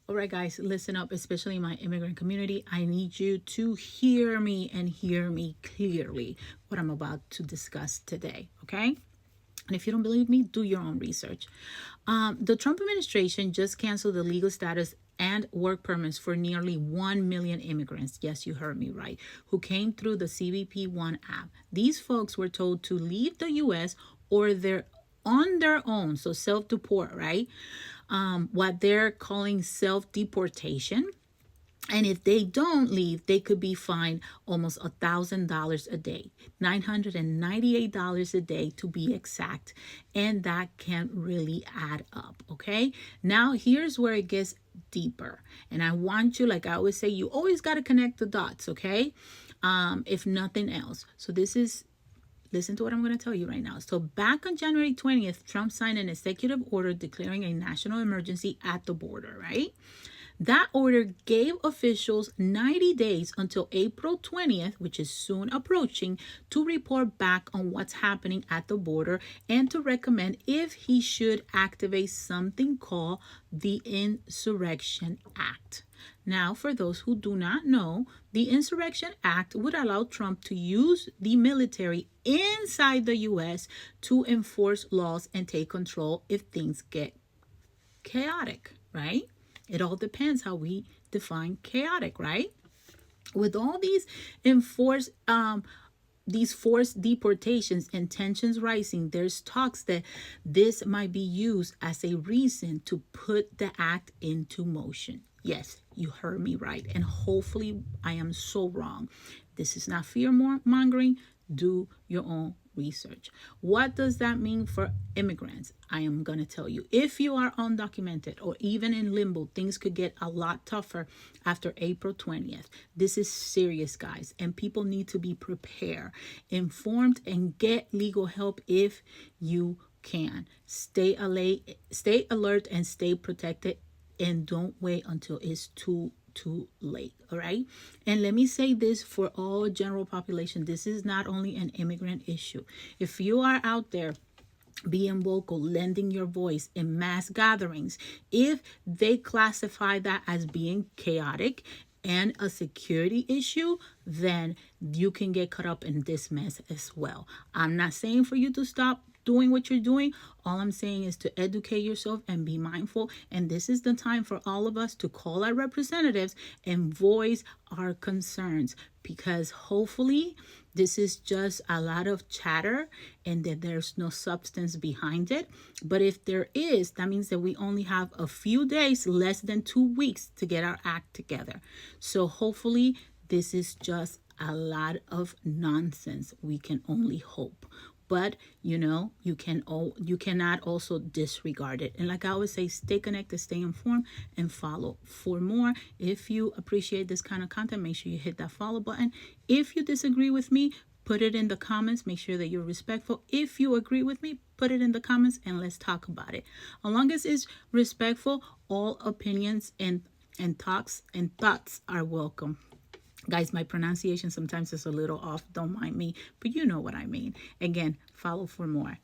All right, guys, listen up, especially my immigrant community. I need you to hear me and hear me clearly what I'm about to discuss today, okay? And if you don't believe me, do your own research. The Trump administration just canceled the legal status and work permits for nearly 1 million immigrants. Yes, you heard me right. Who came through the CBP One app. These folks were told to leave the U.S. or they're on their own. So self-deport, right? What they're calling self-deportation. And if they don't leave, they could be fined almost $1,000 a day, $998 a day to be exact. And that can really add up. Okay. Now, here's where it gets deeper. And I want you, like I always say, you always got to connect the dots. Okay. If nothing else. So listen to what I'm going to tell you right now. So back on January 20th, Trump signed an executive order declaring a national emergency at the border, right? That order gave officials 90 days until April 20th, which is soon approaching, to report back on what's happening at the border and to recommend if he should activate something called the Insurrection Act. Now, for those who do not know, the Insurrection Act would allow Trump to use the military inside the U.S. to enforce laws and take control if things get chaotic, right? It all depends how we define chaotic, right? With all these forced deportations and tensions rising, there's talks that this might be used as a reason to put the act into motion. Yes, you heard me right. And hopefully I am so wrong. This is not fear mongering. Do your own research. What does that mean for immigrants? I am going to tell you. If you are undocumented or even in limbo, things could get a lot tougher after April 20th. This is serious, guys, and people need to be prepared, informed, and get legal help if you can. Stay alert and stay protected, and don't wait until it's too late. All right. And let me say this for all general population. This is not only an immigrant issue. If you are out there being vocal, lending your voice in mass gatherings, if they classify that as being chaotic and a security issue, then you can get caught up in this mess as well. I'm not saying for you to stop doing what you're doing. All I'm saying is to educate yourself and be mindful. And this is the time for all of us to call our representatives and voice our concerns, because hopefully this is just a lot of chatter and that there's no substance behind it. But if there is, that means that we only have a few days, less than 2 weeks, to get our act together. So hopefully this is just a lot of nonsense. We can only hope. But you cannot also disregard it. And like I always say, stay connected, stay informed, and follow. For more, if you appreciate this kind of content, make sure you hit that follow button. If you disagree with me, put it in the comments. Make sure that you're respectful. If you agree with me, put it in the comments and let's talk about it. As long as it's respectful, all opinions and talks and thoughts are welcome. Guys, my pronunciation sometimes is a little off. Don't mind me, but you know what I mean. Again, follow for more.